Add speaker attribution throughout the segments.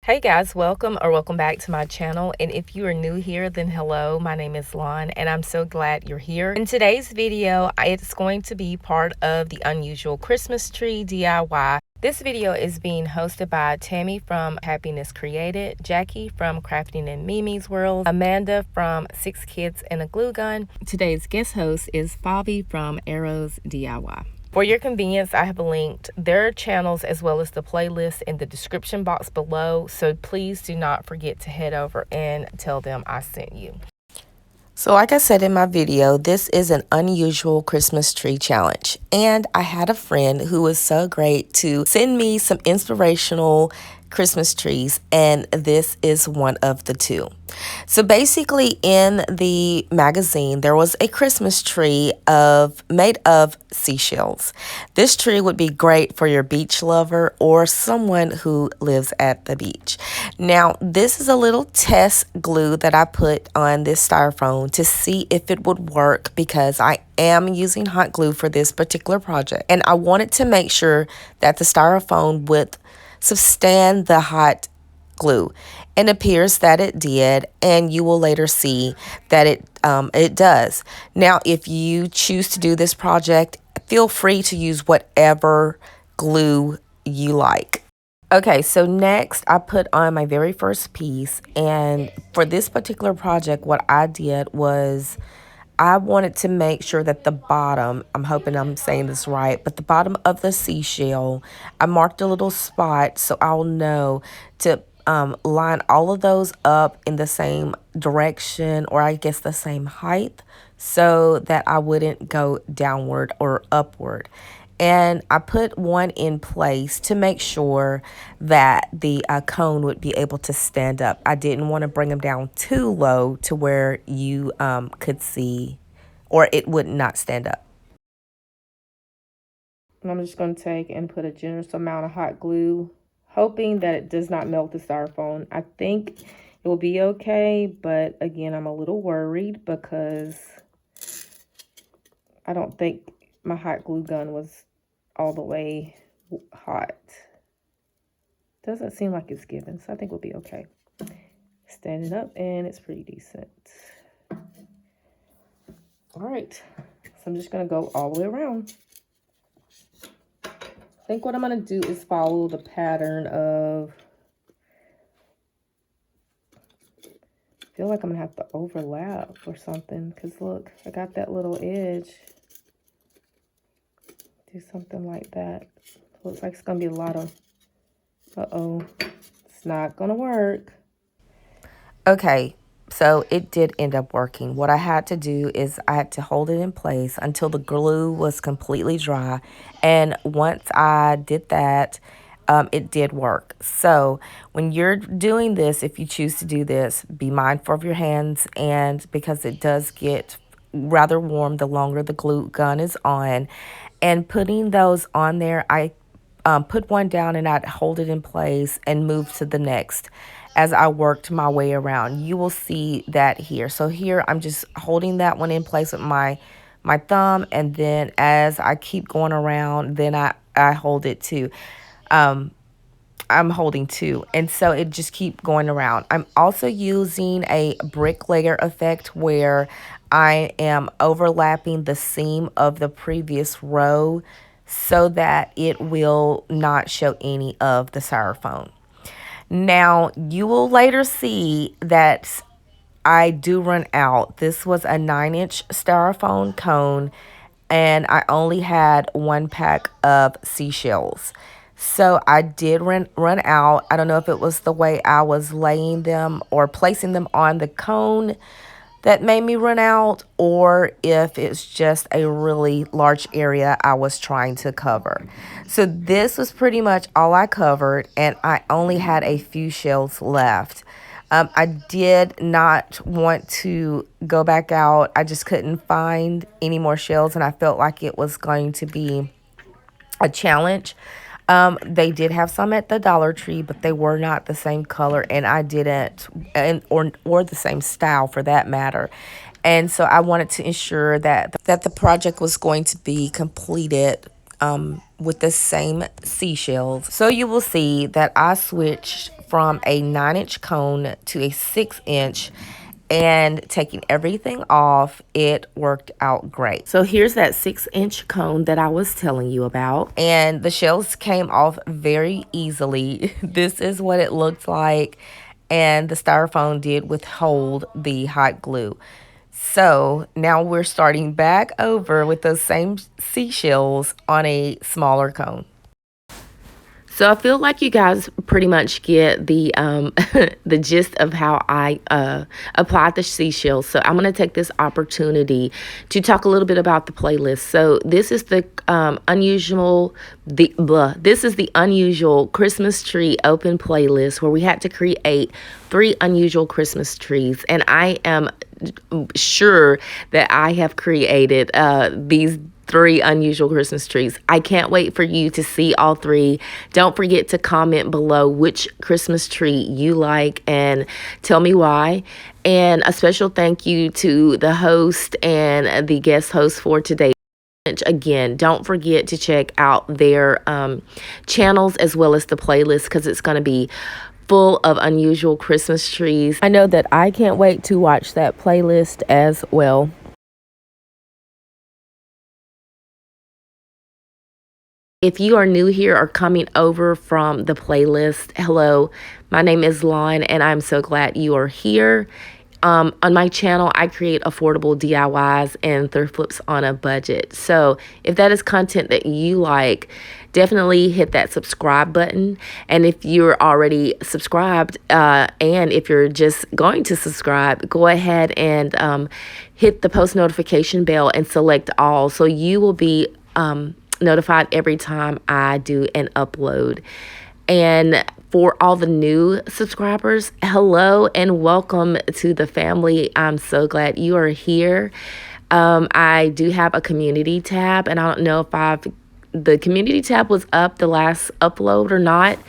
Speaker 1: Hey guys, welcome back to my channel. And if you are new here, then hello, my name is Lon and I'm so glad you're here. In today's video, it's going to be part of the Unusual Christmas Tree DIY. This video is being hosted by Tammy from Happiness Created, Jackie from Crafting in Mimi's World, Amanda from 6 Kids and a Glue Gun. Today's guest host is Bobby from Arrows DIY. For your convenience, I have linked their channels as well as the playlist in the description box below, so please do not forget to head over and tell them I sent you. So like I said in my video, this is an unusual Christmas tree challenge, and I had a friend who was so great to send me some inspirational Christmas trees, and this is one of the two. So basically in the magazine there was a Christmas tree made of seashells. This tree would be great for your beach lover or someone who lives at the beach. Now this is a little test glue that I put on this styrofoam to see if it would work, because I am using hot glue for this particular project and I wanted to make sure that the styrofoam would withstand the hot glue. It appears that it did, and you will later see that it does. Now if you choose to do this project, feel free to use whatever glue you like. Okay, so next I put on my very first piece, and for this particular project what I did was I wanted to make sure that the bottom, I'm hoping I'm saying this right, but the bottom of the seashell, I marked a little spot so I'll know to line all of those up in the same direction, or I guess the same height, so that I wouldn't go downward or upward. And I put one in place to make sure that the cone would be able to stand up. I didn't want to bring them down too low to where you could see, or it would not stand up. And I'm just going to take and put a generous amount of hot glue, hoping that it does not melt the styrofoam. I think it will be okay, but again, I'm a little worried because I don't think my hot glue gun was all the way hot. Doesn't seem like it's given, so I think we'll be okay. Standing up, and it's pretty decent. All right, so I'm just gonna go all the way around. I think what I'm gonna do is follow the pattern of, I feel like I'm gonna have to overlap or something, because look, I got that little edge. Do something like that. Looks like it's gonna be a lot of, it's not gonna work. Okay, so it did end up working. What I had to do is I had to hold it in place until the glue was completely dry, and once I did that, it did work. So when you're doing this, if you choose to do this, be mindful of your hands, and because it does get rather warm the longer the glue gun is on. And putting those on there, I put one down and I'd hold it in place and move to the next as I worked my way around. You will see that here. So here I'm just holding that one in place with my thumb, and then as I keep going around, then I hold it too. I'm holding two, and so it just keep going around. I'm also using a bricklayer effect where I am overlapping the seam of the previous row so that it will not show any of the styrofoam. Now you will later see that I do run out. This was a 9-inch styrofoam cone, and I only had 1 pack of seashells. So I did run out. I don't know if it was the way I was laying them or placing them on the cone that made me run out, or if it's just a really large area I was trying to cover. So this was pretty much all I covered, and I only had a few shells left. I did not want to go back out. I just couldn't find any more shells, and I felt like it was going to be a challenge. They did have some at the Dollar Tree, but they were not the same color, and I didn't, or the same style for that matter. And so I wanted to ensure that the project was going to be completed with the same seashells. So you will see that I switched from a 9-inch cone to a 6-inch, and taking everything off, it worked out great. So here's that 6-inch cone that I was telling you about, and the shells came off very easily. This is what it looked like, and the styrofoam did withhold the hot glue. So now we're starting back over with those same seashells on a smaller cone. So I feel like you guys pretty much get the the gist of how I applied the seashells. So I'm going to take this opportunity to talk a little bit about the playlist. So this is the this is the unusual Christmas tree open playlist, where we had to create 3 unusual Christmas trees, and I am sure that I have created these 3 unusual Christmas trees. I can't wait for you to see all 3. Don't forget to comment below which Christmas tree you like and tell me why. And a special thank you to the host and the guest host for today. Again, don't forget to check out their channels as well as the playlist, because it's going to be full of unusual Christmas trees. I know that I can't wait to watch that playlist as well. If you are new here or coming over from the playlist, hello, my name is Lon, and I'm so glad you are here. On my channel, I create affordable DIYs and thrift flips on a budget. So if that is content that you like, definitely hit that subscribe button. And if you're already subscribed, and if you're just going to subscribe, go ahead and hit the post notification bell and select all, so you will be notified every time I do an upload. And for all the new subscribers, hello and welcome to the family. I'm so glad you are here. I do have a community tab, and I don't know if the community tab was up the last upload or not,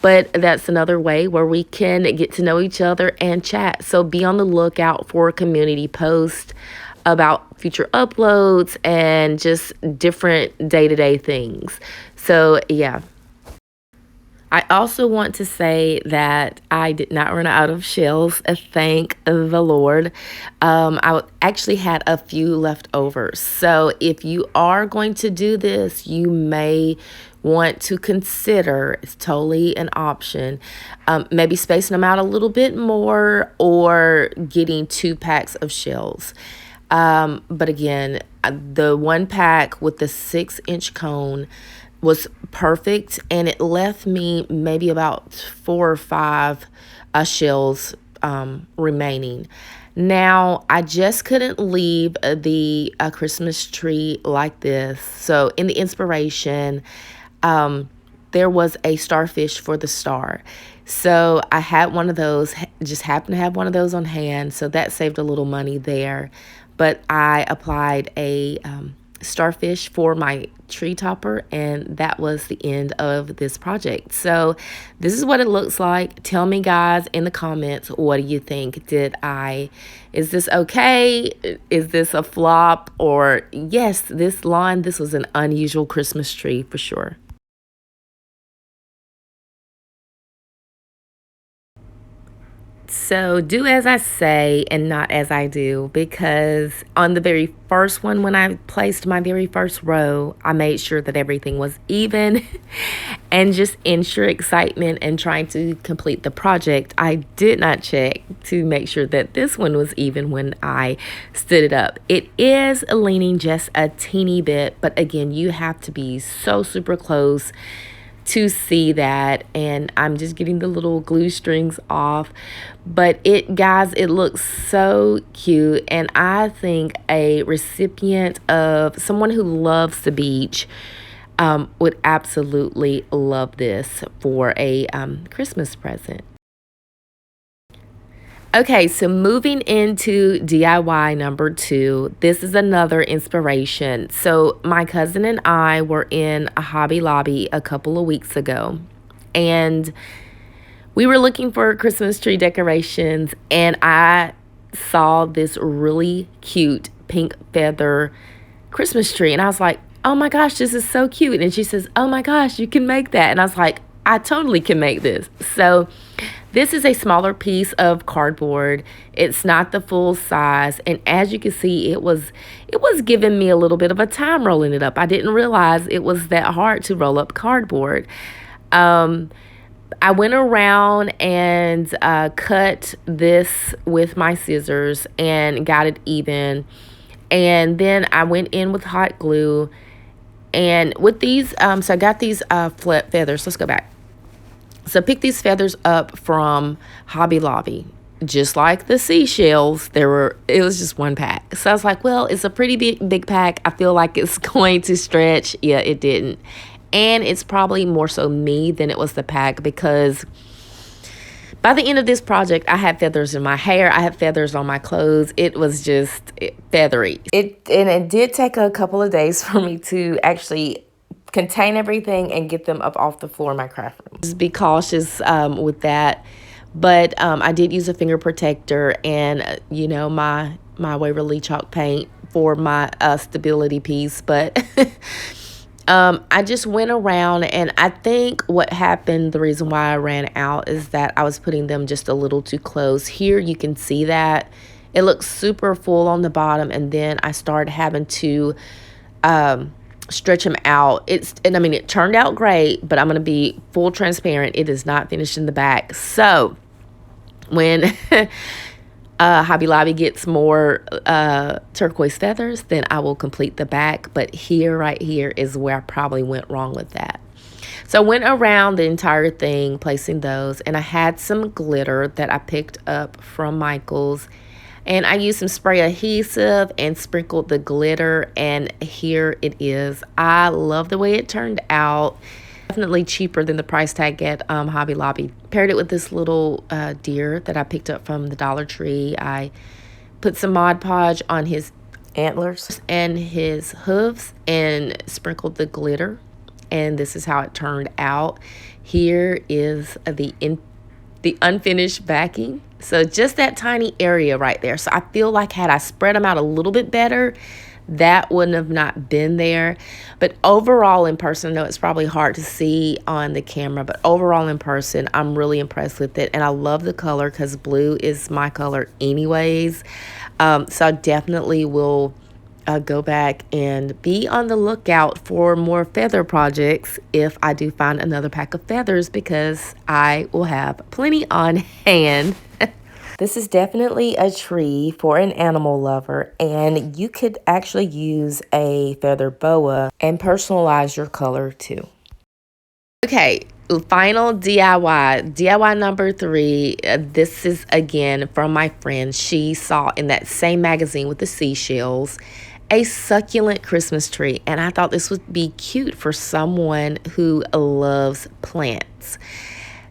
Speaker 1: but that's another way where we can get to know each other and chat. So be on the lookout for community posts about future uploads and just different day-to-day things. So yeah. I also want to say that I did not run out of shells, thank the Lord. I actually had a few left over. So if you are going to do this, you may want to consider, it's totally an option, maybe spacing them out a little bit more, or getting 2 packs of shells. But again, the 1 pack with the 6-inch cone was perfect, and it left me maybe about 4 or 5 shells remaining. Now, I just couldn't leave the Christmas tree like this. So in the inspiration, there was a starfish for the star. So I had one of those, just happened to have one of those on hand, so that saved a little money there. But I applied a starfish for my tree topper, and that was the end of this project. So this is what it looks like. Tell me, guys, in the comments, what do you think? Is this okay? Is this a flop? Or yes, this was an unusual Christmas tree for sure. So do as I say and not as I do, because on the very first one, when I placed my very first row, I made sure that everything was even. And just in sheer excitement and trying to complete the project, I did not check to make sure that this one was even when I stood it up. It is leaning just a teeny bit, but again, you have to be so super close to see that, and I'm just getting the little glue strings off. But guys, it looks so cute, and I think a recipient of someone who loves the beach would absolutely love this for a Christmas present. Okay, so moving into DIY number 2, this is another inspiration. So my cousin and I were in a Hobby Lobby a couple of weeks ago, and we were looking for Christmas tree decorations, and I saw this really cute pink feather Christmas tree, and I was like, oh my gosh, this is so cute. And she says, oh my gosh, you can make that. And I was like, I totally can make this. So this is a smaller piece of cardboard. It's not the full size. And as you can see, it was giving me a little bit of a time rolling it up. I didn't realize it was that hard to roll up cardboard. I went around and cut this with my scissors and got it even. And then I went in with hot glue. And with these, so I got these feathers. Let's go back. So I picked these feathers up from Hobby Lobby. Just like the seashells, it was just one pack. So I was like, well, it's a pretty big pack. I feel like it's going to stretch. Yeah, it didn't. And it's probably more so me than it was the pack, because by the end of this project, I had feathers in my hair. I had feathers on my clothes. It was just feathery. And it did take a couple of days for me to actually contain everything and get them up off the floor in my craft room. Just be cautious with that. But I did use a finger protector and, you know, my Waverly chalk paint for my stability piece. But I just went around, and I think what happened, the reason why I ran out, is that I was putting them just a little too close. Here you can see that it looks super full on the bottom, and then I started having to stretch them out. And I mean, it turned out great, but I'm going to be full transparent. It is not finished in the back. So when Hobby Lobby gets more turquoise feathers, then I will complete the back. But right here is where I probably went wrong with that. So I went around the entire thing placing those, and I had some glitter that I picked up from Michael's, and I used some spray adhesive and sprinkled the glitter, and here it is. I love the way it turned out. Definitely cheaper than the price tag at Hobby Lobby. Paired it with this little deer that I picked up from the Dollar Tree. I put some Mod Podge on his antlers and his hooves and sprinkled the glitter. And this is how it turned out. Here is the unfinished backing. So just that tiny area right there. So I feel like had I spread them out a little bit better, that wouldn't have not been there. But overall in person, I know it's probably hard to see on the camera, but overall in person, I'm really impressed with it. And I love the color because blue is my color anyways. So I definitely will go back and be on the lookout for more feather projects if I do find another pack of feathers, because I will have plenty on hand. This is definitely a tree for an animal lover, and you could actually use a feather boa and personalize your color too. Okay, final DIY. DIY number 3. This is again from my friend. She saw in that same magazine with the seashells a succulent Christmas tree, and I thought this would be cute for someone who loves plants.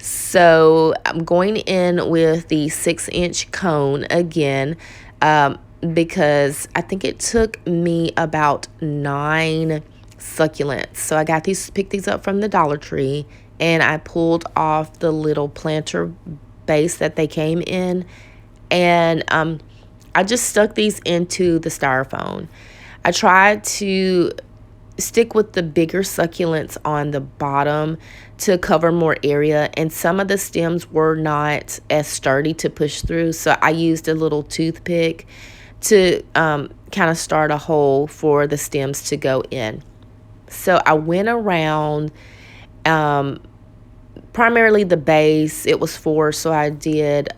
Speaker 1: So I'm going in with the 6-inch cone again, because I think it took me about 9 succulents. So I picked these up from the Dollar Tree, and I pulled off the little planter base that they came in, and I just stuck these into the styrofoam. I tried to stick with the bigger succulents on the bottom to cover more area, and some of the stems were not as sturdy to push through, so I used a little toothpick to kind of start a hole for the stems to go in. So I went around primarily the base. It was 4, so I did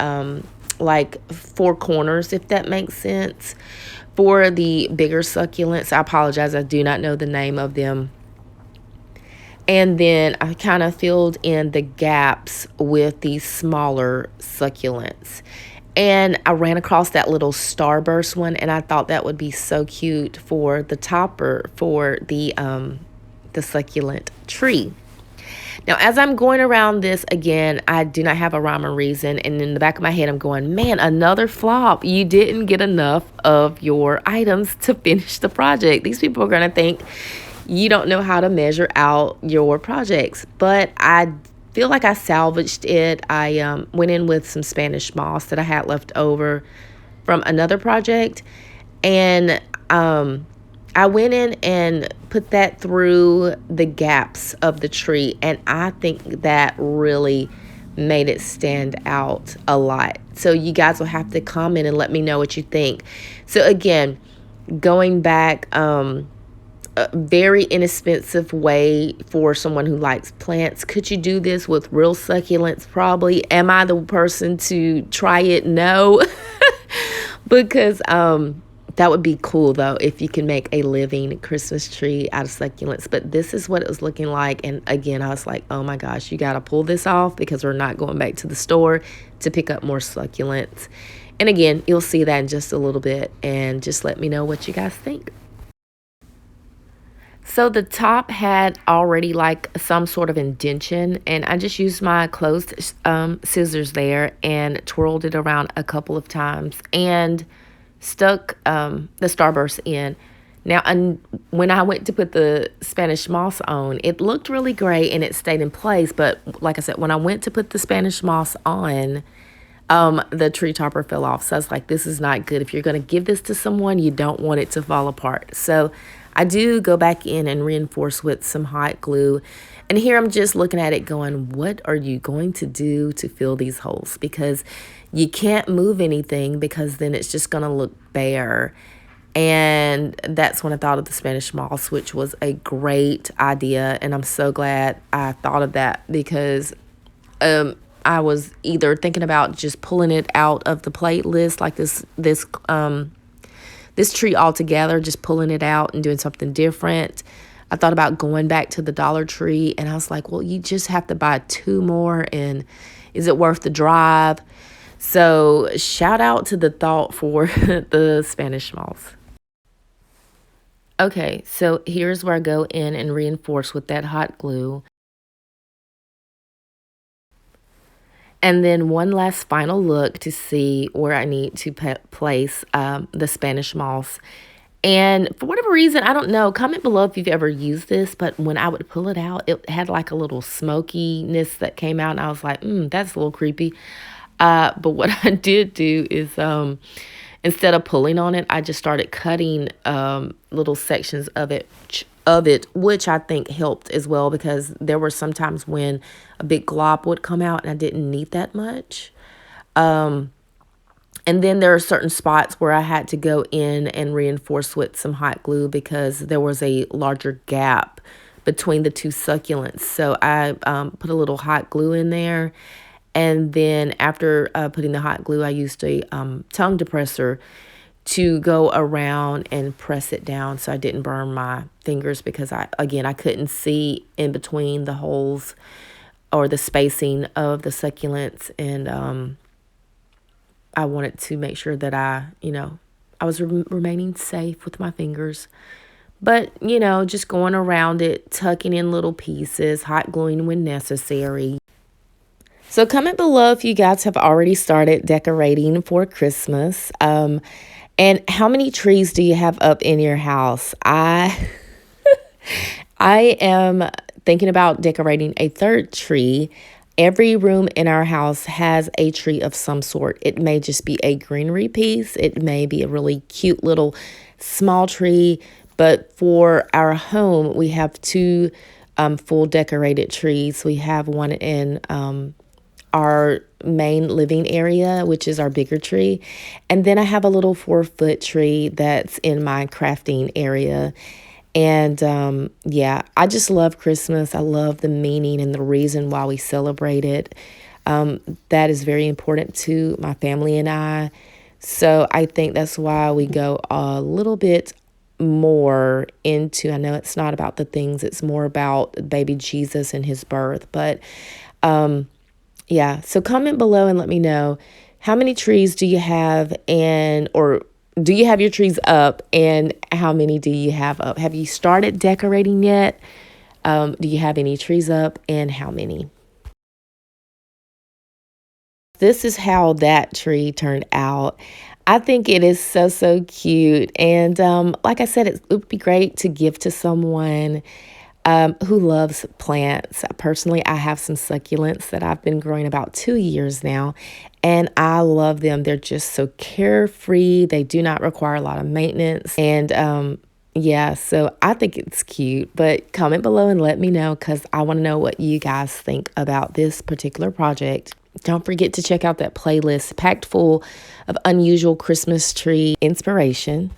Speaker 1: like 4 corners, if that makes sense. For the bigger succulents, I apologize, I do not know the name of them. And then I kind of filled in the gaps with these smaller succulents. And I ran across that little starburst one, and I thought that would be so cute for the topper for the succulent tree. Now, as I'm going around this again, I do not have a rhyme or reason. And in the back of my head, I'm going, man, another flop. You didn't get enough of your items to finish the project. These people are going to think you don't know how to measure out your projects. But I feel like I salvaged it. I went in with some Spanish moss that I had left over from another project. And I went in and put that through the gaps of the tree, and I think that really made it stand out a lot. So you guys will have to comment and let me know what you think. So again, going back, a very inexpensive way for someone who likes plants. Could you do this with real succulents? Probably. Am I the person to try it? No. Because that would be cool though if you can make a living Christmas tree out of succulents. But this is what it was looking like, and again I was like, oh my gosh, you got to pull this off because we're not going back to the store to pick up more succulents. And again, you'll see that in just a little bit, and just let me know what you guys think. So the top had already like some sort of indentation, and I just used my closed scissors there and twirled it around a couple of times and stuck the starburst in. Now, when I went to put the Spanish moss on, it looked really great and it stayed in place. But like I said, when I went to put the Spanish moss on, the tree topper fell off. So I was like, this is not good. If you're going to give this to someone, you don't want it to fall apart. So I do go back in and reinforce with some hot glue. And here I'm just looking at it going, what are you going to do to fill these holes? Because you can't move anything, because then it's just going to look bare. And that's when I thought of the Spanish moss, which was a great idea. And I'm so glad I thought of that, because I was either thinking about just pulling it out of the plate list, like this tree altogether, just pulling it out and doing something different. I thought about going back to the Dollar Tree, and I was like, well, you just have to buy 2 more, and is it worth the drive? So shout out to the thought for the Spanish moss. Okay, so here's where I go in and reinforce with that hot glue. And then one last final look to see where I need to place the Spanish moss. And for whatever reason, I don't know, comment below if you've ever used this, but when I would pull it out, it had like a little smokiness that came out, and I was like, that's a little creepy. But what I did do is instead of pulling on it, I just started cutting little sections of it, which I think helped as well, because there were some times when a big glob would come out and I didn't need that much. And then there are certain spots where I had to go in and reinforce with some hot glue because there was a larger gap between the two succulents. So I put a little hot glue in there. And then after putting the hot glue, I used a tongue depressor to go around and press it down so I didn't burn my fingers, because I couldn't see in between the holes or the spacing of the succulents. And I wanted to make sure that I was remaining safe with my fingers. But, just going around it, tucking in little pieces, hot gluing when necessary. So comment below if you guys have already started decorating for Christmas. And how many trees do you have up in your house? I am thinking about decorating a 3rd tree. Every room in our house has a tree of some sort. It may just be a greenery piece. It may be a really cute little small tree. But for our home, we have 2 full decorated trees. We have one in our main living area, which is our bigger tree. And then I have a little 4-foot tree that's in my crafting area. And I just love Christmas. I love the meaning and the reason why we celebrate it. That is very important to my family and I. So I think that's why we go a little bit more into, I know it's not about the things, it's more about baby Jesus and his birth. But so comment below and let me know, how many trees do you have, or do you have your trees up, and how many do you have up? Have you started decorating yet? Do you have any trees up, and how many? This is how that tree turned out. I think it is so, so cute. And like I said, it would be great to give to someone who loves plants. Personally, I have some succulents that I've been growing about 2 years now, and I love them. They're just so carefree. They do not require a lot of maintenance. And Yeah, so I think it's cute, but comment below and let me know because I want to know what you guys think about this particular project. Don't forget to check out that playlist packed full of unusual Christmas tree inspiration.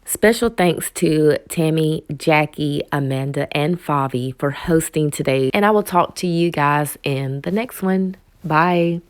Speaker 1: Special thanks to Tammy, Jackie, Amanda, and Favi for hosting today. And I will talk to you guys in the next one. Bye.